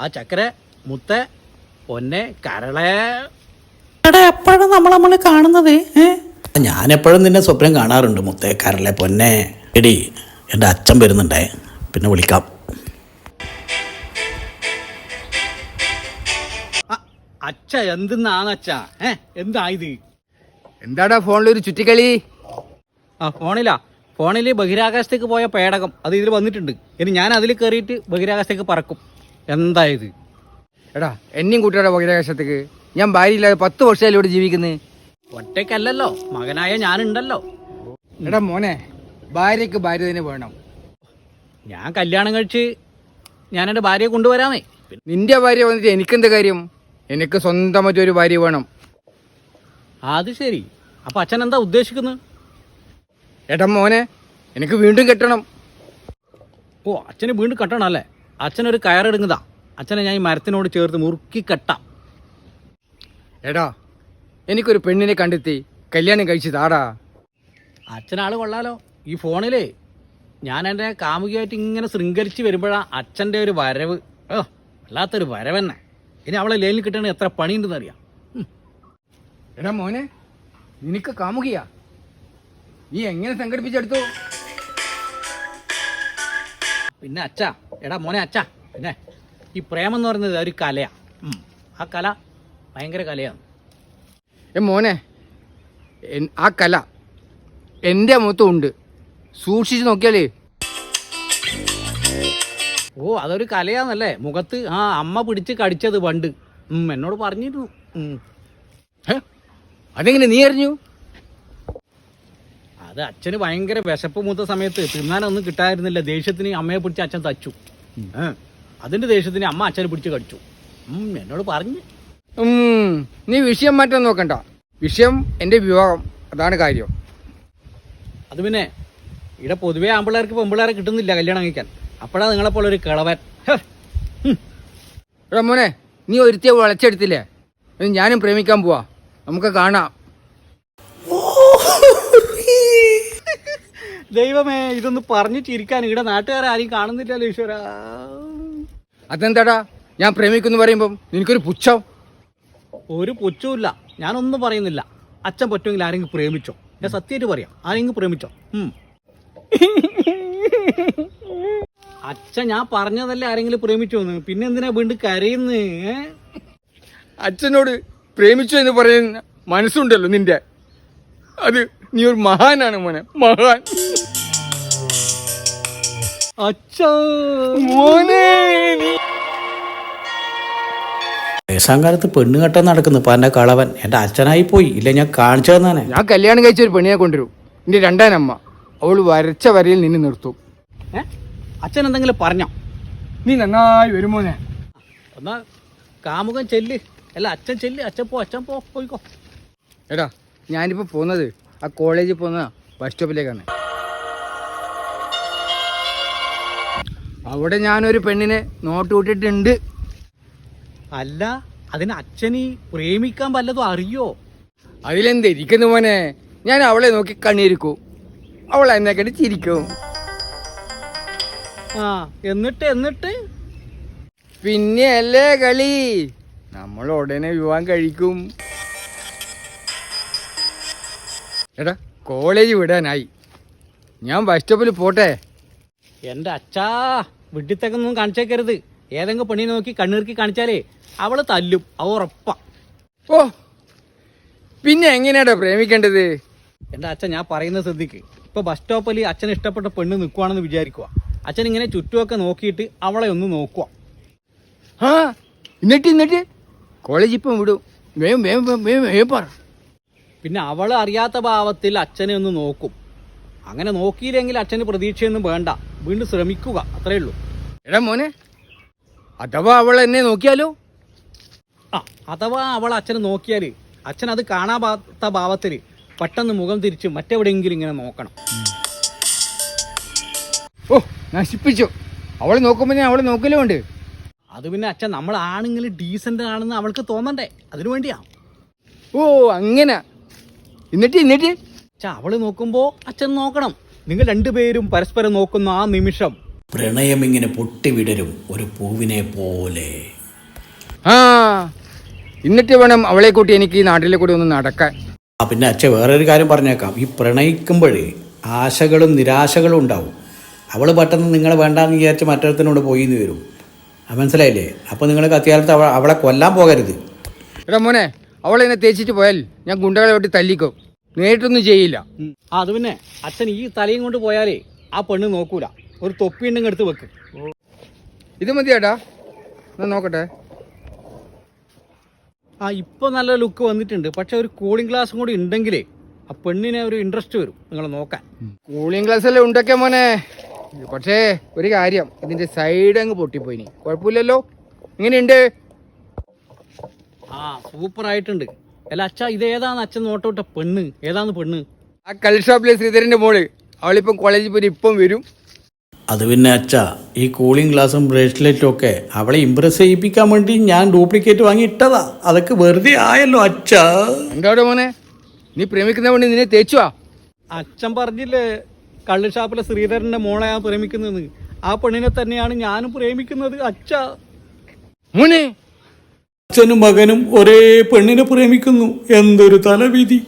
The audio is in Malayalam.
ആ ചക്കര മുത്ത പൊന്നെ കരളെ എപ്പോഴും നമ്മൾ കാണുന്നത് ഞാനെപ്പോഴും നിന്നെ സ്വപ്നം കാണാറുണ്ട് മുത്തേ കരളെ പൊന്നെ. എടി എൻ്റെ അച്ഛൻ വരുന്നുണ്ടേ, പിന്നെ വിളിക്കാം. അച്ഛ എന്തെന്നാണ് അച്ഛ? എന്തായത്? എന്താടാ ഫോണിലൊരു ചുറ്റിക്കളി? ഫോണിൽ ബഹിരാകാശത്തേക്ക് പോയ പേടകം അത് ഇതിൽ വന്നിട്ടുണ്ട്. ഇനി ഞാൻ അതിൽ കയറിയിട്ട് ബഹിരാകാശത്തേക്ക് പറക്കും. എന്തായത്? എടാ എന്നെയും കൂട്ടിയുടെ ബഹിരാകാശത്തേക്ക്. ഞാൻ ഭാര്യയില്ലാതെ 10 വർഷമായാലും ഇവിടെ ജീവിക്കുന്നത്. ഒറ്റയ്ക്കല്ലല്ലോ, മകനായ ഞാനുണ്ടല്ലോ. എടാ മോനെ, ഭാര്യക്ക് ഭാര്യ തന്നെ വേണം. ഞാൻ കല്യാണം കഴിച്ച് ഞാൻ എൻ്റെ ഭാര്യയെ കൊണ്ടുവരാമേ. നിന്റെ ഭാര്യ വന്നിട്ട് എനിക്കെന്താ കാര്യം? എനിക്ക് സ്വന്തമായിട്ട് ഒരു ഭാര്യ വേണം. അത് ശരി. അപ്പം അച്ഛൻ എന്താ ഉദ്ദേശിക്കുന്നത്? എടാ മോനെ, എനിക്ക് വീണ്ടും കെട്ടണം. ഓ, അച്ഛന് വീണ്ടും കെട്ടണം അല്ലേ? അച്ഛനൊരു കയറെടുങ്ങതാ. അച്ഛനെ ഞാൻ ഈ മരത്തിനോട് ചേർത്ത് മുറുക്കി കെട്ടാം. എടാ എനിക്കൊരു പെണ്ണിനെ കണ്ടെത്തി കല്യാണം കഴിച്ച് താടാ. അച്ഛനാൾ കൊള്ളാലോ. ഈ ഫോണിലേ ഞാൻ എൻ്റെ കാമുകിയായിട്ട് ഇങ്ങനെ ശൃംഖരിച്ച് വരുമ്പോഴാണ് അച്ഛൻ്റെ ഒരു വരവ്. വല്ലാത്തൊരു വരവന്നെ. ഇനി അവളെ ലൈനിൽ കിട്ടണമെങ്കിൽ എത്ര പണിയുണ്ടെന്ന് അറിയാം. എടാ മോനെ, നിനക്ക് കാമുകിയാ? നീ എങ്ങനെ സംഘടിപ്പിച്ചെടുത്തു? പിന്നെ അച്ഛ, എടാ മോനെ അച്ഛ, പിന്നെ ഈ പ്രേമം എന്ന് പറയുന്നത് ഒരു കലയാണ്. ആ കല ഭയങ്കര കലയാണ്. മോനെ, ആ കല എൻ്റെ മുഖത്തും ഉണ്ട്. സൂക്ഷിച്ച് നോക്കിയാലേ. ഓ, അതൊരു കലയാന്നല്ലേ? മുഖത്ത് അമ്മ പിടിച്ച് കടിച്ചത് പണ്ട് എന്നോട് പറഞ്ഞിരുന്നു. അതെങ്ങനെ നീ അറിഞ്ഞു? അത് അച്ഛന് ഭയങ്കര വിശപ്പ് മൂത്ത സമയത്ത് തിന്നാനൊന്നും കിട്ടായിരുന്നില്ല. ദേഷ്യത്തിന് അമ്മയെ പിടിച്ച് അച്ഛൻ തച്ചു. അതിൻ്റെ ദേഷ്യത്തിന് അമ്മ അച്ഛനെ പിടിച്ച് കടിച്ചു. എന്നോട് പറഞ്ഞു. നീ വിഷയം മാറ്റാൻ നോക്കണ്ട. വിഷയം എൻ്റെ വിവാഹം, അതാണ് കാര്യം. അത് പിന്നെ ഇവിടെ പൊതുവേ ആമ്പിള്ളേർക്ക് പെമ്പിള്ളേരെ കിട്ടുന്നില്ല കല്യാണം കഴിക്കാൻ. അപ്പോഴാണ് നിങ്ങളെപ്പോലെ ഒരു കിളവൻ. എടാ മോനെ, നീ ഒരുത്തിയെ വളച്ചെടുത്തില്ലേ? ഞാനും പ്രേമിക്കാൻ പോവാ. നമുക്ക് കാണാം. ദൈവമേ, ഇതൊന്ന് പറഞ്ഞു ചിരിക്കാൻ ഇവിടെ നാട്ടുകാരും കാണുന്നില്ലല്ലോ ഈശ്വര. അതെന്താടാ ഞാൻ പ്രേമിക്കുന്നു പറയുമ്പം നിനക്കൊരു പുച്ഛം? ഒരു പുച്ഛവുമില്ല, ഞാനൊന്നും പറയുന്നില്ല. അച്ഛൻ പറ്റുമെങ്കിൽ ആരെങ്കിലും പ്രേമിച്ചോ? ഞാൻ സത്യമായിട്ട് പറയാം, ആരെങ്കിലും പ്രേമിച്ചോ? അച്ഛൻ ഞാൻ പറഞ്ഞതല്ലേ ആരെങ്കിലും പ്രേമിച്ചോന്ന്. പിന്നെ എന്തിനാ വീണ്ടും കരയുന്നേ? അച്ഛനോട് പ്രേമിച്ചു എന്ന് പറയുന്ന മനസ്സുണ്ടല്ലോ നിന്റെ, അത് നീ ഒരു മഹാനാണ് മോനെ, മഹാൻ. അച്ഛാ മോനെ, വയസ്സാങ്കാലത്ത് പെണ്ണ് കെട്ടാൻ നടക്കുന്നു ഇപ്പം എൻ്റെ കളവൻ. എൻ്റെ അച്ഛനായി പോയി. ഇല്ല ഞാൻ കാണിച്ചു തന്നാനെ. ഞാൻ കല്യാണം കഴിച്ച ഒരു പെണ്ണിനെ കൊണ്ടുവരും. നിന്റെ രണ്ടാനമ്മ അവൾ വരച്ച വരയിൽ നിന്നെ നിർത്തും. അച്ഛൻ എന്തെങ്കിലും പറഞ്ഞോ? നീ നന്നായി വരുമോനെ. എന്നാ കാമുകൻ ചെല്ല്. അല്ല അച്ഛൻ ചെല്ല്. അച്ഛൻ പോ പോയിക്കോ. എടാ ഞാനിപ്പോൾ പോകുന്നത് ആ കോളേജിൽ പോകുന്ന ബസ് സ്റ്റോപ്പിലേക്കാണ്. അവിടെ ഞാനൊരു പെണ്ണിനെ നോട്ട് വിട്ടിട്ടുണ്ട്. അല്ല, അതിന് അച്ഛന് പ്രേമിക്കാൻ വല്ലതും അറിയോ? അതിലെന്തിരിക്കുന്നു മോനെ, ഞാൻ അവളെ നോക്കി കണ്ണീരിക്കും, അവൾ എന്നെ കണ്ടി ചിരിക്കും. എന്നിട്ട് പിന്നെ അല്ലേ കളി, നമ്മൾ ഉടനെ വിവാഹം കഴിക്കും. എടാ കോളേജ് വിടാനായി, ഞാൻ ബസ് സ്റ്റോപ്പിൽ പോട്ടെ. എൻ്റെ അച്ഛാ, വിഡിത്തക്കൊന്നും കാണിച്ചേക്കരുത്. ഏതെങ്കിലും പെണ്ണിനെ നോക്കി കണ്ണീർക്കി കാണിച്ചാലേ അവള് തല്ലും, അവ ഉറപ്പാ. ഓ, പിന്നെ എങ്ങനെയാടാ പ്രേമിക്കേണ്ടത്? എൻ്റെ അച്ഛൻ ഞാൻ പറയുന്നത് ശ്രദ്ധിക്ക്. ഇപ്പോൾ ബസ് സ്റ്റോപ്പിൽ അച്ഛന് ഇഷ്ടപ്പെട്ട പെണ്ണ് നിൽക്കുവാണെന്ന് വിചാരിക്കുക. അച്ഛൻ ഇങ്ങനെ ചുറ്റുമൊക്കെ നോക്കിയിട്ട് അവളെ ഒന്ന് നോക്കുക. എന്നിട്ട് കോളേജ് ഇപ്പം വിടും. വേഗം പറ. പിന്നെ അവൾ അറിയാത്ത ഭാവത്തിൽ അച്ഛനെ ഒന്ന് നോക്കും. അങ്ങനെ നോക്കിയില്ലെങ്കിൽ അച്ഛന് പ്രതീക്ഷയൊന്നും വേണ്ട, വീണ്ടും ശ്രമിക്കുക, അത്രേ ഉള്ളൂ. എടാ മോനെ, അഥവാ അവൾ എന്നെ നോക്കിയാലോ? അഥവാ അവൾ അച്ഛനെ നോക്കിയാൽ അച്ഛൻ അത് കാണാത്ത ഭാവത്തിൽ പെട്ടെന്ന് മുഖം തിരിച്ച് മറ്റെവിടെയെങ്കിലും ഇങ്ങനെ നോക്കണം. ഓ, നശിപ്പിച്ചു. അവളെ നോക്കുമ്പോൾ ഞാൻ അവളെ നോക്കലേ ഉണ്ട്. അത് പിന്നെ അച്ഛൻ നമ്മൾ ആണെങ്കിൽ ഡീസൻ്റ് ആണെന്ന് അവൾക്ക് തോന്നണ്ടേ, അതിനു വേണ്ടിയാ. ഓ അങ്ങനെ. എന്നിട്ട് അവള് നോക്കുമ്പോൾ അച്ഛൻ നോക്കണം. നിങ്ങൾ രണ്ടുപേരും പരസ്പരം നോക്കുന്ന ആ നിമിഷം പ്രണയം ഇങ്ങനെ പൊട്ടിവിടരും ഒരു പൂവിനെ പോലെ. ആ എന്നിട്ട് വേണം അവളെ കൂട്ടി എനിക്ക് ഈ നാട്ടിലെ കൂടി ഒന്ന് നടക്കാൻ. പിന്നെ അച്ഛൻ വേറൊരു കാര്യം പറഞ്ഞേക്കാം. ഈ പ്രണയിക്കുമ്പോഴേ ആശകളും നിരാശകളും ഉണ്ടാവും. അവൾ പെട്ടെന്ന് നിങ്ങളെ വേണ്ടാന്ന് വിചാരിച്ച് മറ്റൊരുത്തിനോട് പോയി എന്ന് വരും. മനസ്സിലായില്ലേ? അപ്പോൾ നിങ്ങൾ കത്തിയാലത്ത് അവളെ കൊല്ലാൻ പോകരുത്. എടാ മോനെ, അവളെ എന്നെ തേച്ചിട്ട് പോയാൽ ഞാൻ ഗുണ്ടകളെ വിട്ട് തല്ലിക്കും. നേരിട്ടൊന്നും ചെയ്യില്ല. അത് പിന്നെ അച്ഛൻ ഈ തലയും കൊണ്ട് പോയാലേ ആ പെണ്ണ് നോക്കൂല. ഒരു തൊപ്പി ഉണ്ടെങ്കിൽ എടുത്ത് വെക്ക്. ഇത് മതിയാട്ടാ, ഞാൻ നോക്കട്ടെ. ഇപ്പൊ നല്ല ലുക്ക് വന്നിട്ടുണ്ട്. പക്ഷെ ഒരു കൂളിംഗ് ഗ്ലാസും കൂടി ഉണ്ടെങ്കിലേ ആ പെണ്ണിനെ ഒരു ഇൻട്രസ്റ്റ് വരും നിങ്ങൾ നോക്കാൻ. കൂളിംഗ് ഗ്ലാസ് എല്ലാം ഉണ്ടൊക്കെ മോനെ. പക്ഷേ ഒരു കാര്യം, ഇതിന്റെ സൈഡ് അങ്ങ് പൊട്ടിപ്പോയിനി. കുഴപ്പമില്ലല്ലോ, ഇങ്ങനെയുണ്ട്. സൂപ്പർ ആയിട്ടുണ്ട്. അല്ല അച്ഛാ, ഇതേതാന്ന് അച്ഛൻ നോട്ടോട്ട പെണ്ണ്? ഏതാന്ന് പെണ്ണ്? ആ കള്ള് ഷോപ്പിലെ ശ്രീധരന്റെ മോള്. അവളിപ്പം കോളേജിൽ പോയി ഇപ്പം വരും. അത് പിന്നെ അച്ഛാ, ഈ കൂളിംഗ് ഗ്ലാസും ബ്രേസ്ലെറ്റും ഒക്കെ അവളെ ഇമ്പ്രസ് ചെയ്യിപ്പിക്കാൻ വേണ്ടി ഞാൻ ഡ്യൂപ്ലിക്കേറ്റ് വാങ്ങി ഇട്ടതാ. അതൊക്കെ വെറുതെ ആയല്ലോ അച്ഛാ. എന്താടോ മോനെ, നീ പ്രേമിക്കുന്ന വേണ്ടി നിന്നെ തേച്ചുവാ? അച്ഛൻ പറഞ്ഞില്ലേ കള്ള് ഷാപ്പിലെ ശ്രീധരന്റെ മോളെ ഞാൻ പ്രേമിക്കുന്നത്. ആ പെണ്ണിനെ തന്നെയാണ് ഞാനും പ്രേമിക്കുന്നത് അച്ഛാ. മോനെ, അച്ഛനും മകനും ഒരേ പെണ്ണിനെ പ്രേമിക്കുന്നു. എന്തൊരു തലവിധി.